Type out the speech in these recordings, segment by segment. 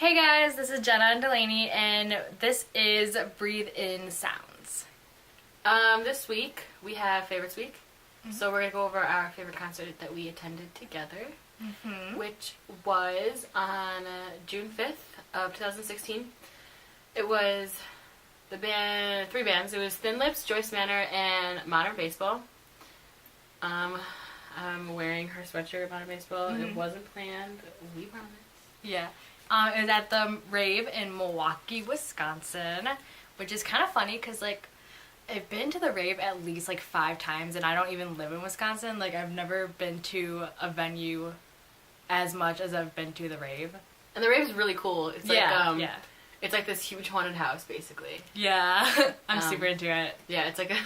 Hey guys, this is Jenna and Delaney, and this is Breathe In Sounds. This week we have Favorites Week, so we're gonna go over our favorite concert that we attended together, which was on June 5th of 2016. It was three bands. It was Thin Lips, JOYCE Manor, and Modern Baseball. I'm wearing her sweatshirt, Modern Baseball. It wasn't planned. We promise. Yeah. It was at the rave in Milwaukee, Wisconsin, which is kind of funny because, like, I've been to the rave at least, like, 5 times, and I don't even live in Wisconsin. Like, I've never been to a venue as much as I've been to the rave. And the rave is really cool. It's yeah. It's like this huge haunted house, basically. Yeah. I'm super into it. Yeah, it's like a...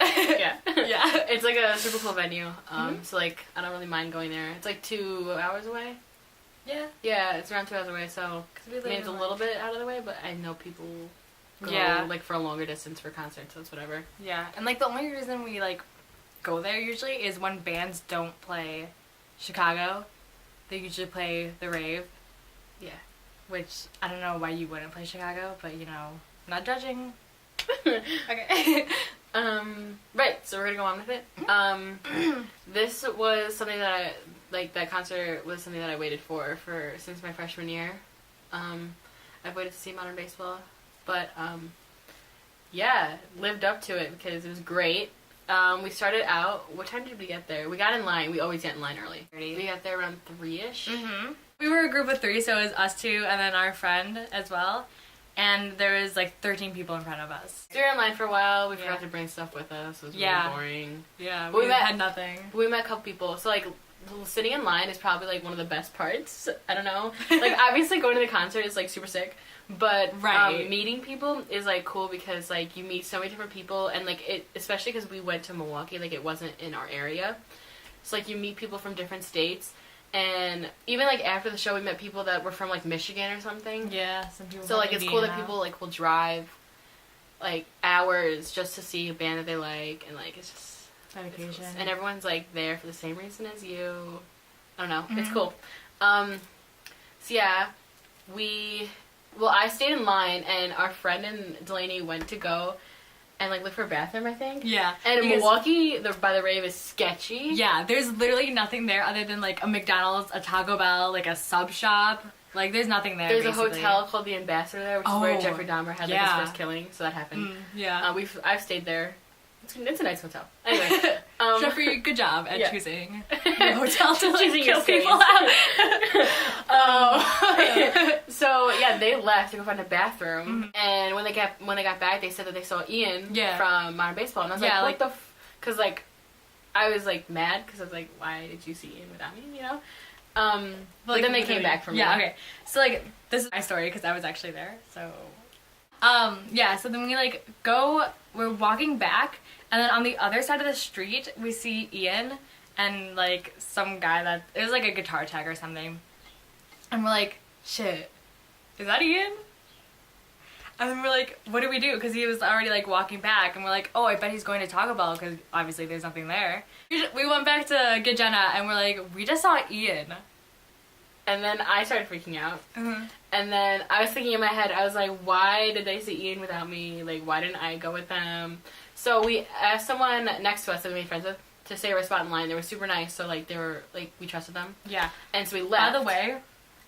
yeah. Yeah. It's like a super cool venue. So, like, I don't really mind going there. It's like 2 hours away. Yeah. Yeah, it's around 2 hours away, so maybe it's a little bit out of the way, but I know people go, like, for a longer distance for concerts, so it's whatever. Yeah, and, like, the only reason we, like, go there usually is when bands don't play Chicago. They usually play the rave. Yeah. Which, I don't know why you wouldn't play Chicago, but, you know, not judging. Okay. Right, so we're gonna go on with it. This was something that that concert was something that I waited for since my freshman year. I've waited to see Modern Baseball, but, yeah, lived up to it because it was great. We started out, what time did we get there? We got in line, we always get in line early. We got there around 3-ish. We were a group of 3, so it was us 2 and then our friend as well. And there was, like, 13 people in front of us. We were in line for a while. We forgot to bring stuff with us. It was really boring. Yeah, we had nothing. We met a couple people. So, like, sitting in line is probably, like, one of the best parts. I don't know. Like, obviously going to the concert is, like, super sick. But meeting people is, like, cool because, like, you meet so many different people. And, like, especially because we went to Milwaukee. Like, it wasn't in our area. So, like, you meet people from different states. And even, like, after the show, we met people that were from, like, Michigan or something. Yeah, some people. So, like, it's cool that people, like, will drive, like, hours just to see a band that they like. And, like, it's just... dedication. And everyone's, like, there for the same reason as you. I don't know. It's cool. So, yeah, I stayed in line, and our friend and Delaney went to go and, like, look for a bathroom, I think. Yeah. And Milwaukee, by the rave, is sketchy. Yeah, there's literally nothing there other than, like, a McDonald's, a Taco Bell, like, a sub shop. Like, there's nothing there, There's a hotel called the Ambassador there, which is where Jeffrey Dahmer had, like, his first killing, so that happened. I've stayed there. It's a nice hotel. Anyway. Jeffrey, good job at choosing your hotel to, like, choosing kill people out. So, yeah, they left to go find a bathroom, and when they got back, they said that they saw Ian from Modern Baseball, and I was like, what the because, like, I was, like, mad, because I was like, why did you see Ian without me, you know? But then they came back from me. Yeah, okay. So, like, this is my story, because I was actually there, so... yeah, so then we, like, we're walking back, and then on the other side of the street, we see Ian and, like, some guy it was, like, a guitar tech or something. And we're like, shit, is that Ian? And then we're like, what do we do? Because he was already, like, walking back, and we're like, oh, I bet he's going to Taco Bell, because obviously there's nothing there. We went back to get Jenna, and we're like, we just saw Ian. And then I started freaking out. And then I was thinking in my head, I was like, why did they see Ian without me? Like, why didn't I go with them? So we asked someone next to us that we made friends with to stay our spot in line. They were super nice, so, like, we trusted them. Yeah. And so we left. By the way,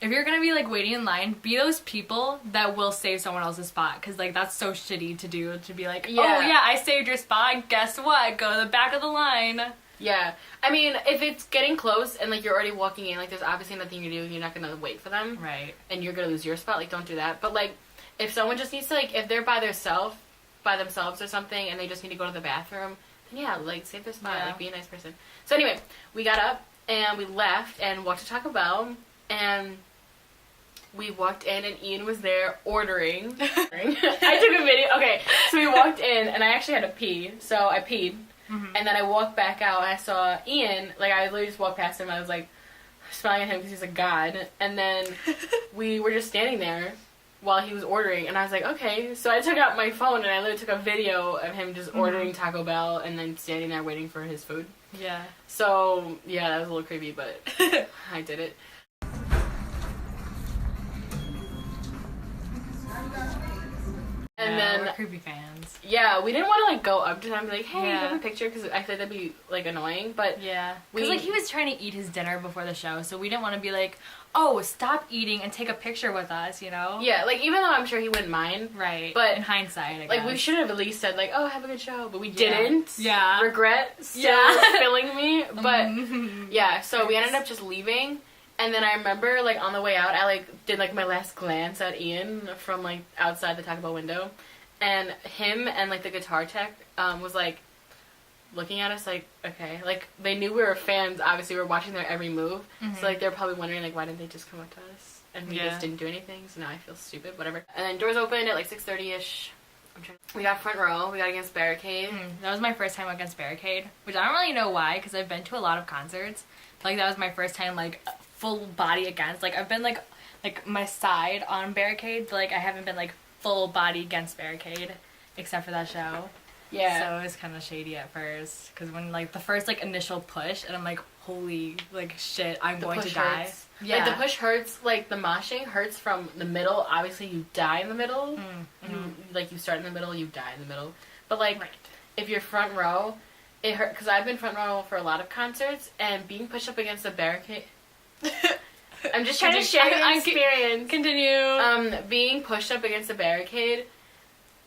if you're gonna be, like, waiting in line, be those people that will save someone else's spot. Because, like, that's so shitty to do, to be like, oh, yeah, I saved your spot, and guess what? Go to the back of the line. Yeah. I mean, if it's getting close and, like, you're already walking in, like, there's obviously nothing you can do. You're not going to wait for them. Right. And you're going to lose your spot. Like, don't do that. But, like, if someone just needs to, like, if they're by themselves or something and they just need to go to the bathroom, then, yeah, like, save their spot. Like, be a nice person. So, anyway, we got up and we left and walked to Taco Bell, and we walked in and Ian was there ordering. I took a video. Okay, so we walked in and I actually had to pee. So I peed. And then I walked back out and I saw Ian, like, I literally just walked past him. I was, like, smiling at him because he's a god. And then we were just standing there while he was ordering. And I was like, okay. So I took out my phone and I literally took a video of him just ordering Taco Bell and then standing there waiting for his food. Yeah. So, yeah, that was a little creepy, but I did it. then we're creepy fans. Yeah, we didn't want to like go up to them and be like, hey, have a picture, because I feel like that'd be like annoying. But yeah, because like he was trying to eat his dinner before the show, so we didn't want to be like, oh, stop eating and take a picture with us, you know? Yeah, like even though I'm sure he wouldn't mind, right? But in hindsight, I guess. like we should have at least said like, oh, have a good show, but we didn't. Yeah, regret still filling me, but yeah. So we ended up just leaving. And then I remember, like, on the way out, I, like, did, like, my last glance at Ian from, like, outside the Taco Bell window. And him and, like, the guitar tech was, like, looking at us, like, okay. Like, they knew we were fans. Obviously, we were watching their every move. So, like, they're probably wondering, like, why didn't they just come up to us? And we just didn't do anything, so now I feel stupid, whatever. And then doors opened at, like, 6:30-ish. We got front row. We got against Barricade. That was my first time against Barricade, which I don't really know why, because I've been to a lot of concerts. But, like, that was my first time, like, full body against. Like, I've been, like my side on Barricade, but, like, I haven't been, like, full body against Barricade, except for that show. Yeah. So it was kind of shady at first, because when, like, the first, like, initial push, and I'm like, holy, like, shit, I'm going to die. Hurts. Yeah. Like, the push hurts, like, the moshing hurts from the middle. Obviously, you die in the middle. You start in the middle, you die in the middle. But, like, if you're front row, it hurt, because I've been front row for a lot of concerts, and being pushed up against a barricade... I'm just trying to share the experience. Continue. Being pushed up against a barricade,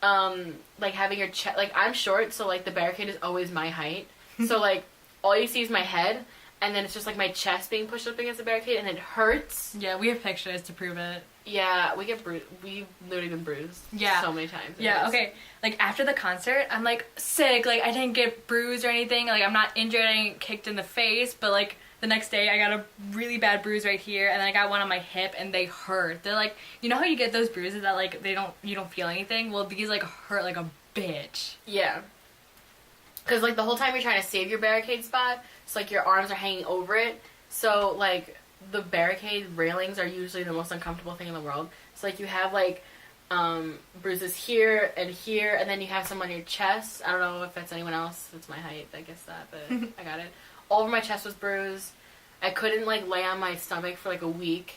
like, having your chest... Like, I'm short, so, like, the barricade is always my height. So, like, all you see is my head, and then it's just, like, my chest being pushed up against the barricade, and it hurts. Yeah, we have pictures to prove it. Yeah, we get bruised. We've literally been bruised so many times. Yeah, okay. Like, after the concert, I'm, like, sick. Like, I didn't get bruised or anything. Like, I'm not injured. I didn't get kicked in the face. But, like, the next day, I got a really bad bruise right here. And then I got one on my hip, and they hurt. They're, like, you know how you get those bruises that, like, you don't feel anything? Well, these, like, hurt like a bitch. Yeah. Because, like, the whole time you're trying to save your barricade spot, it's like your arms are hanging over it. So, like... The barricade railings are usually the most uncomfortable thing in the world. So, like, you have, like, bruises here, and then you have some on your chest. I don't know if that's anyone else. That's my height. I guess that, but I got it. All over my chest was bruised. I couldn't, like, lay on my stomach for, like, a week.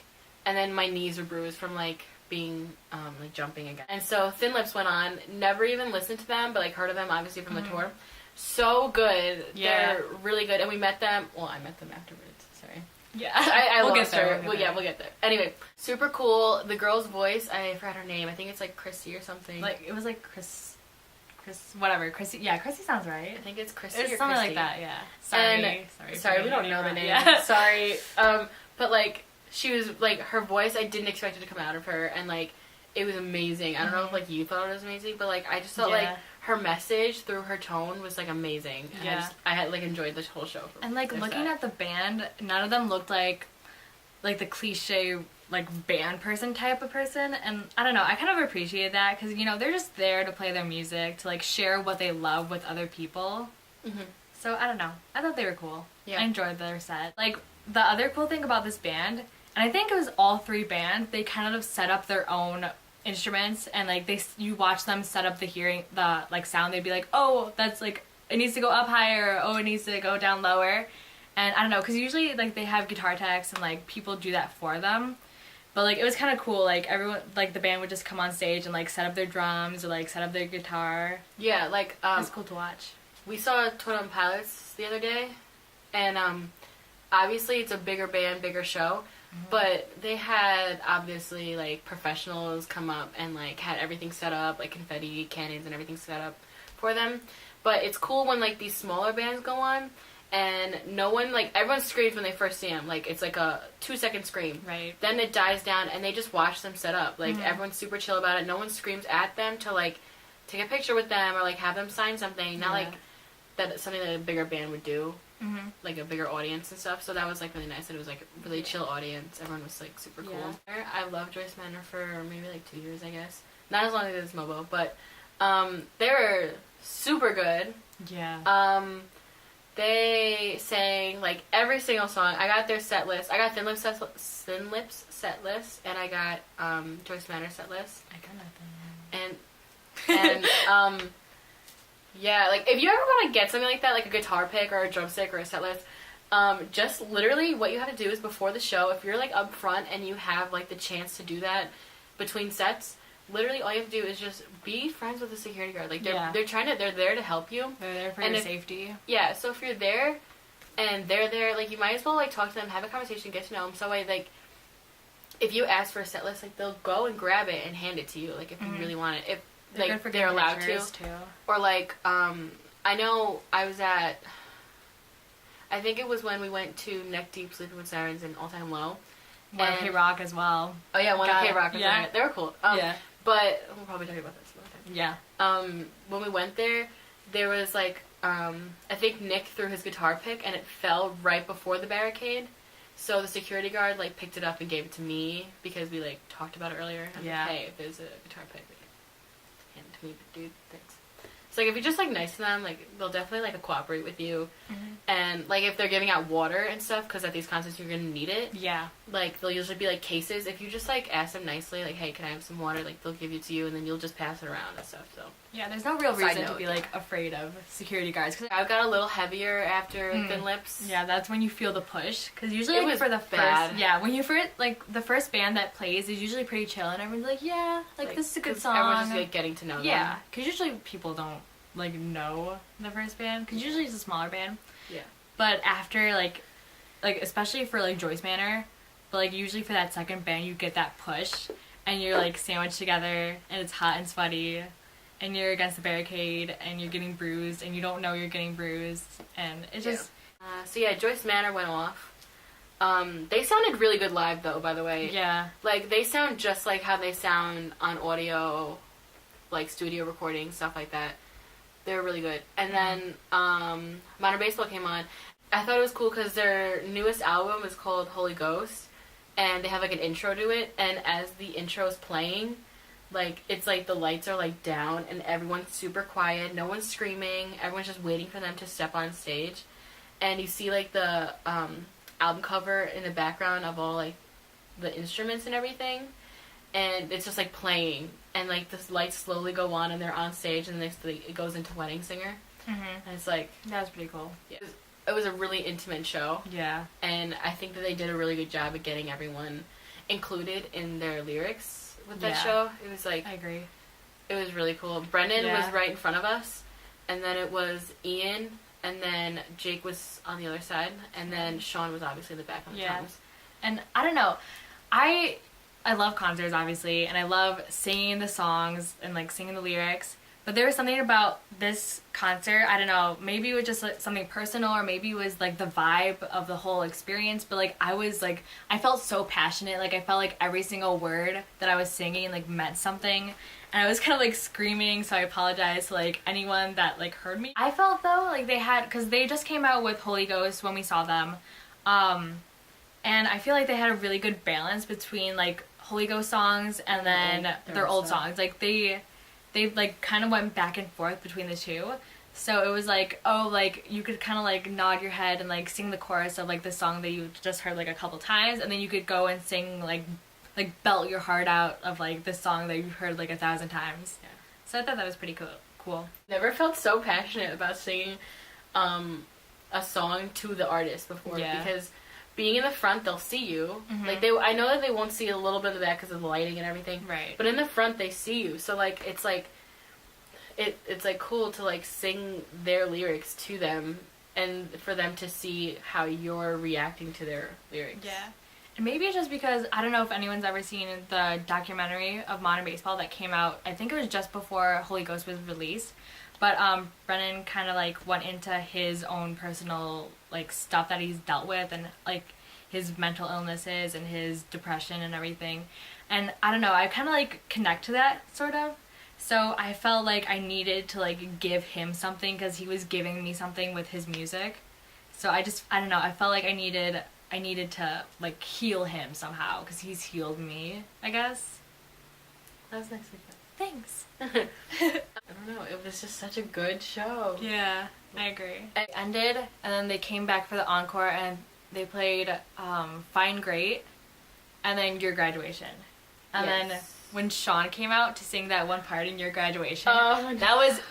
And then my knees were bruised from, like, being, like, jumping again. And so Thin Lips went on. Never even listened to them, but, like, heard of them, obviously, from the tour. So good. Yeah. They're really good. And we met them. Well, I met them afterwards. Sorry. Yeah, I we'll lost get there. her. We'll get there. Anyway, super cool. The girl's voice, I forgot her name. I think it's like Chrissy or something. Like, it was like Chris, whatever. Chrissy, yeah, Chrissy sounds right. I think it's Chrissy it's or something Christy. like that, yeah. Sorry, we don't know the name. Yeah. Sorry. But like, she was, like, her voice, I didn't expect it to come out of her, and like, it was amazing. I don't know if like you thought it was amazing, but like, I just felt like her message through her tone was like amazing. And I had like enjoyed the whole show. And like looking at the band, none of them looked like the cliche like band person type of person, and I don't know, I kind of appreciate that, because you know, they're just there to play their music, to like share what they love with other people. So I don't know, I thought they were cool. I enjoyed their set. Like, the other cool thing about this band, and I think it was all three bands, they kind of set up their own instruments, and like you watch them set up the like sound. They'd be like, oh, that's like, it needs to go up higher, or oh, it needs to go down lower. And I don't know, because usually like they have guitar techs and like people do that for them, but like it was kind of cool. Like everyone, like the band would just come on stage and like set up their drums or like set up their guitar. Yeah, like it was cool to watch. We saw 21 Pilots the other day, and obviously it's a bigger band, bigger show. But they had, obviously, like, professionals come up and, like, had everything set up, like, confetti, cannons, and everything set up for them. But it's cool when, like, these smaller bands go on, and no one, like, everyone screams when they first see them. Like, it's like a 2-second scream. Right. Then it dies down, and they just watch them set up. Like, everyone's super chill about it. No one screams at them to, like, take a picture with them or, like, have them sign something. Not, like, that's something that a bigger band would do. Like a bigger audience and stuff, so that was like really nice. It was like a really chill audience. Everyone was like super cool. I loved Joyce Manor for maybe like 2 years, I guess. Not as long as Mobo, but they were super good. Yeah. They sang like every single song. I got their set list. I got Thin Lips set list, and I got Joyce Manor set list. I got nothing. And yeah, like, if you ever want to get something like that, like a guitar pick or a drumstick or a set list, just literally what you have to do is before the show, if you're, like, up front and you have, like, the chance to do that between sets, literally all you have to do is just be friends with the security guard. Like, they're there to help you. They're there for your safety. Yeah, so if you're there and they're there, like, you might as well, like, talk to them, have a conversation, get to know them. So, like, if you ask for a set list, like, they'll go and grab it and hand it to you, like, if you really want it. If, like, they're allowed to. Too. Or, like, I know I was at, I think it was when we went to Neck Deep, Sleeping with Sirens, and All Time Low. One of K-Rock as well. Oh, yeah, one of K-Rock. Yeah. They were cool. Yeah. But we'll probably talk about this another time. Yeah. When we went there, there was, like, I think Nick threw his guitar pick, and it fell right before the barricade. So the security guard, like, picked it up and gave it to me, because we, like, talked about it earlier. I'm like, hey, if there's a guitar pick, hand it to me, dude, thanks. So, like, if you're just, like, nice to them, like, they'll definitely, like, cooperate with you. And, like, if they're giving out water and stuff, because at these concerts you're going to need it. Yeah. Like, they'll usually be, like, cases. If you just, like, ask them nicely, like, hey, can I have some water? Like, they'll give it to you, and then you'll just pass it around and stuff, so. Yeah, there's no real reason to be, like, afraid of security guards. Cause I got a little heavier after Thin Lips. Yeah, that's when you feel the push. Because usually, it like, was for the bad. first... Yeah, when you first... Like, the first band that plays is usually pretty chill, and everyone's like, yeah, like this is a good song. Everyone's just, like, getting to know them. Yeah, because usually people don't, like, know the first band. Because usually it's a smaller band. Yeah. But after, like, especially for, like, JOYCE Manor, but, like, usually for that second band, you get that push, and you're, like, sandwiched together, and it's hot and sweaty, and you're against the barricade, and you're getting bruised, and you don't know you're getting bruised, and it's just... So, yeah, JOYCE Manor went off. They sounded really good live, though, by the way. Yeah. Like, they sound just like how they sound on audio, like, studio recording, stuff like that. They were really good. And then, Modern Baseball came on. I thought it was cool because their newest album is called Holy Ghost, and they have, like, an intro to it, and as the intro is playing, like, it's like the lights are, like, down, and everyone's super quiet, no one's screaming, everyone's just waiting for them to step on stage, and you see, like, the, album cover in the background of all, like, the instruments and everything, and it's just, like, playing, and, like, the lights slowly go on, and they're on stage, and it goes into Wedding Singer, and it's, like... That was pretty cool. Yeah. It was a really intimate show. Yeah. And I think that they did a really good job of getting everyone included in their lyrics with that show. It was, like... I agree. It was really cool. Brendan was right in front of us, and then it was Ian, and then Jake was on the other side, and then Sean was obviously in the back on the drums. And I don't know, I love concerts, obviously, and I love singing the songs and, like, singing the lyrics, but there was something about this concert, I don't know, maybe it was just, like, something personal, or maybe it was, like, the vibe of the whole experience, but, like, I felt so passionate, like, I felt like every single word that I was singing, like, meant something, and I was kind of, like, screaming, so I apologize to, like, anyone that, like, heard me. I felt, though, like, because they just came out with Holy Ghost when we saw them, and I feel like they had a really good balance between, like, Holy Ghost songs and then their old songs. Like, they like, kind of went back and forth between the two. So it was like, oh, like, you could kind of, like, nod your head and, like, sing the chorus of, like, the song that you just heard, like, a couple times. And then you could go and sing, like belt your heart out of, like, the song that you've heard, like, 1,000 times. Yeah. So I thought that was pretty cool. Never felt so passionate about singing a song to the artist before. Yeah. Because... being in the front, they'll see you. Like, I know that they won't see a little bit of the back because of the lighting and everything. Right. But in the front, they see you. So, like, it's, like, it's, like, cool to, like, sing their lyrics to them and for them to see how you're reacting to their lyrics. Yeah. And maybe it's just because, I don't know if anyone's ever seen the documentary of Modern Baseball that came out, I think it was just before Holy Ghost was released. But Brennan kind of, like, went into his own personal, like, stuff that he's dealt with and, like, his mental illnesses and his depression and everything. And I don't know, I kind of, like, connect to that, sort of. So I felt like I needed to, like, give him something because he was giving me something with his music. So I don't know, I felt like I needed to, like, heal him somehow because he's healed me, I guess. That was nice of you. Thanks. I don't know, it was just such a good show. Yeah, I agree. It ended, and then they came back for the encore, and they played Fine Great, and then Your Graduation. And then when Sean came out to sing that one part in Your Graduation, that was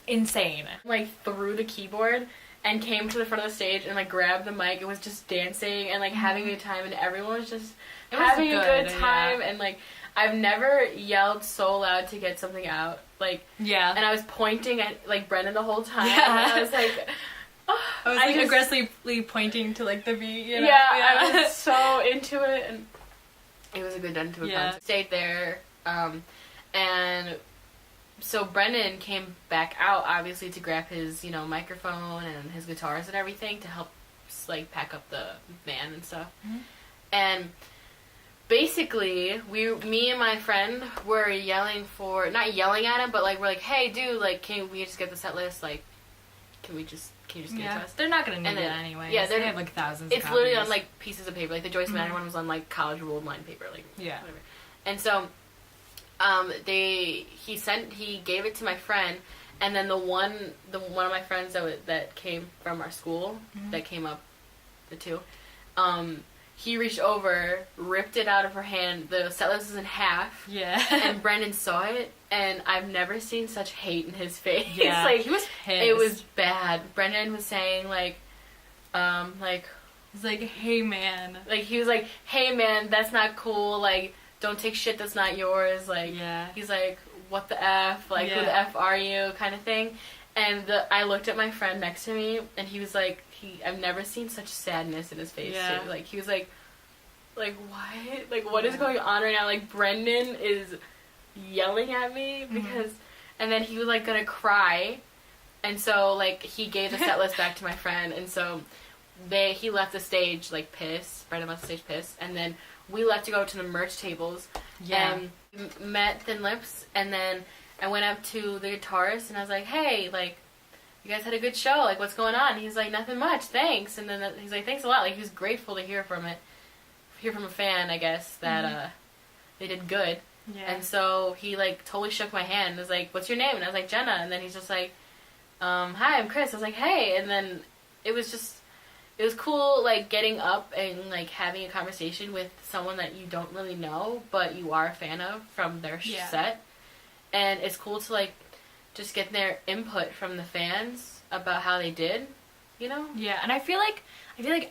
insane. Like, threw the keyboard and came to the front of the stage and, like, grabbed the mic and was just dancing and, like, having a good time, and everyone was just having a good time, and, like, I've never yelled so loud to get something out. Like, yeah. And I was pointing at, like, Brendan the whole time. Yeah. And I was like... I was, like, aggressively pointing to, like, the beat, you know? Yeah, I was so into it, and it was a good end to a concert. Stayed there, and so Brendan came back out, obviously, to grab his, you know, microphone and his guitars and everything to help, like, pack up the van and stuff. Mm-hmm. And basically, me and my friend were yelling for, not yelling at him, but, like, we're like, hey, dude, like, can we just get the set list? Like, can you just give it to us? They're not going to need it anyway. Yeah, they have, like, thousands It's of literally copies. on, like, pieces of paper. Like, the Joyce Manor one was on, like, college ruled line paper. Like, yeah. Whatever. And so, he gave it to my friend, and then the one of my friends that came from our school, that came up, the two, he reached over, ripped it out of her hand. The set list was in half. Yeah. And Brendan saw it, and I've never seen such hate in his face. Yeah. Like, he was pissed. It was bad. Brendan was saying, like, he's like, hey, man. Like, he was like, hey, man, that's not cool. Like, don't take shit that's not yours. Like, yeah. He's like, what the F? Like, who the F are you? Kind of thing. And I looked at my friend next to me, and he was like, I've never seen such sadness in his face. Yeah. Too. Like, he was like, what? Like, what is going on right now? Like, Brendan is yelling at me because, and then he was, like, gonna cry. And so, like, he gave the set list back to my friend, and so he left the stage, like, pissed. Brendan left the stage pissed. And then we left to go to the merch tables. Yeah. And met Thin Lips, and then I went up to the guitarist, and I was like, hey, like, you guys had a good show. Like, what's going on? He's like, nothing much. Thanks. And then he's like, thanks a lot. Like, he was grateful to hear from a fan, I guess, that they did good. Yeah. And so he, like, totally shook my hand and was like, what's your name? And I was like, Jenna. And then he's just like, hi, I'm Chris. I was like, hey. And then it was cool, like, getting up and, like, having a conversation with someone that you don't really know, but you are a fan of from their set. And it's cool to, like, just get their input from the fans about how they did, you know? Yeah, and I feel like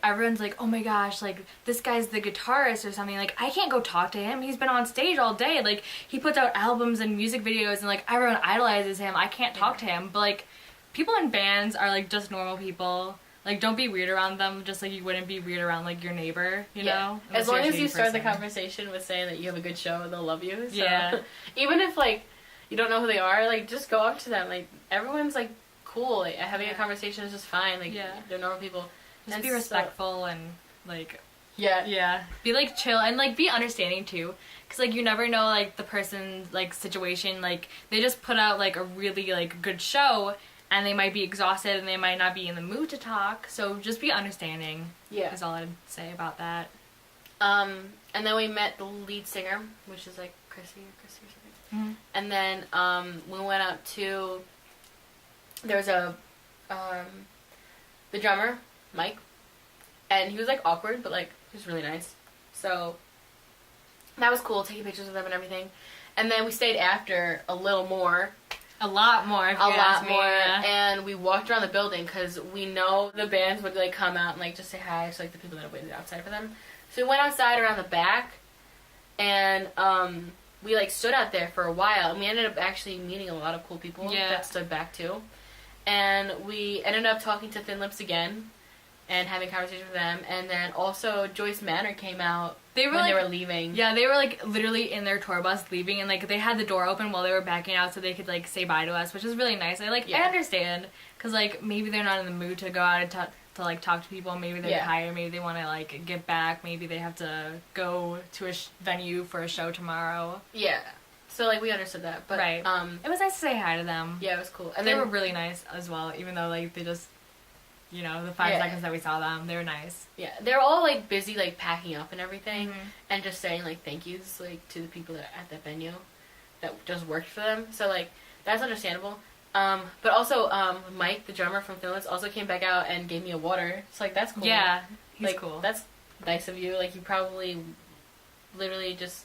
everyone's like, oh my gosh, like, this guy's the guitarist or something. Like, I can't go talk to him. He's been on stage all day. Like, he puts out albums and music videos, and, like, everyone idolizes him. I can't talk to him. But, like, people in bands are, like, just normal people. Like, don't be weird around them, just like you wouldn't be weird around, like, your neighbor, you know? As long as you start the conversation with saying that you have a good show, they'll love you. So. Yeah. Even if, like, you don't know who they are, like, just go up to them. Like, everyone's, like, cool. Like, having a conversation is just fine. Like, they're normal people. Just be respectful and, like... Yeah. Yeah. Be, like, chill and, like, be understanding, too. Because, like, you never know, like, the person's, like, situation. Like, they just put out, like, a really, like, good show, and they might be exhausted, and they might not be in the mood to talk. So just be understanding. Yeah. Is all I'd say about that. And then we met the lead singer, which is, like, Chrissy or something. Mm-hmm. And then we went up to, there was the drummer, Mike, and he was, like, awkward, but, like, he was really nice. So that was cool, taking pictures with them and everything. And then we stayed after a little more. A lot more, if you ask me. Yeah. And we walked around the building because we know the bands would, like, come out and, like, just say hi to, like, the people that waited outside for them. So we went outside around the back, and we, like, stood out there for a while, and we ended up actually meeting a lot of cool people that stood back, too. And we ended up talking to Thin Lips again and having a conversation with them. And then also JOYCE Manor came out they were leaving. Yeah, they were, like, literally in their tour bus leaving, and, like, they had the door open while they were backing out so they could, like, say bye to us, which is really nice. I understand, because, like, maybe they're not in the mood to go out and to, like, talk to people. Maybe they're tired. Maybe they want to, like, get back. Maybe they have to go to a venue for a show tomorrow. Yeah. So, like, we understood that. But, right. It was nice to say hi to them. Yeah, it was cool. And they were really nice as well, even though, like, they just, you know, the 5 seconds that we saw them, they were nice. Yeah. They were all, like, busy, like, packing up and everything. And just saying, like, thank yous, like, to the people that at that venue that just worked for them. So, like, that's understandable. But also, Mike, the drummer from Thin Lips, also came back out and gave me a water. So, like, that's cool. Yeah, he's like, cool. That's nice of you. Like, you probably literally just...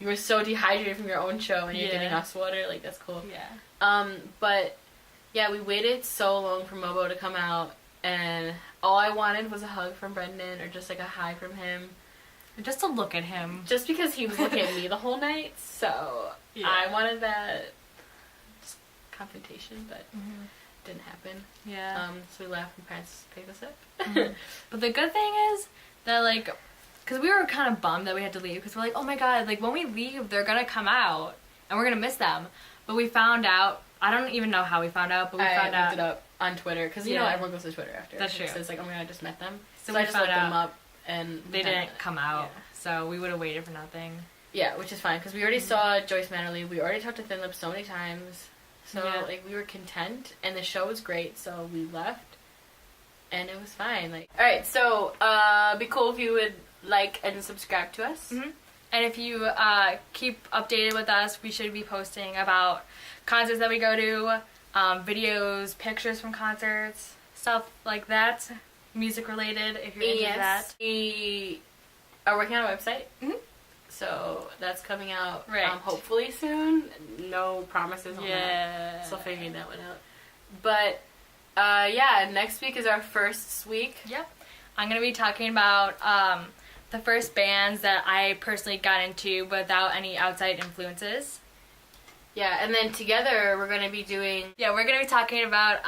You were so dehydrated from your own show and you're giving us water. Like, that's cool. Yeah. But, yeah, we waited so long for Mobo to come out, and all I wanted was a hug from Brendan or just, like, a hi from him. Just to look at him. Just because he was looking at me the whole night, so I wanted that confrontation, but didn't happen. Yeah. So we left and parents picked us up. But the good thing is that, like, because we were kind of bummed that we had to leave, because we're like, oh my god, like, when we leave, they're gonna come out, and we're gonna miss them. But we found out, I don't even know how we found out, but we found out. I looked it up on Twitter, because, you know, everyone goes to Twitter after. That's true. So it's like, oh my god, I just met them. So I we just found looked out them up, and they didn't come out, so we would have waited for nothing. Yeah, which is fine, because we already saw Joyce Manor leave. We already talked to Thin Lip so many times. So, like, we were content, and the show was great, so we left, and it was fine. Like, alright, so, be cool if you would like and subscribe to us. And if you keep updated with us, we should be posting about concerts that we go to, videos, pictures from concerts, stuff like that, music related, if you're into that. We are working on a website. So that's coming out hopefully soon. No promises on that. Still figuring that one out. But yeah, next week is our first week. Yep. I'm going to be talking about the first bands that I personally got into without any outside influences. Yeah, and then together we're going to be doing... Yeah, we're going to be talking about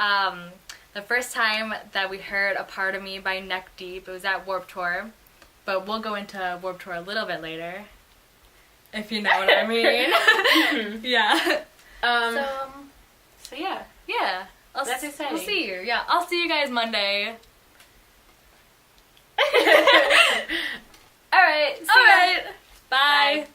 the first time that we heard A Part of Me by Neck Deep. It was at Warped Tour. But we'll go into Warped Tour a little bit later. If you know what I mean. Yeah. So yeah. Yeah. That's exciting. We'll see you. Yeah, I'll see you guys Monday. Alright. Alright. Bye.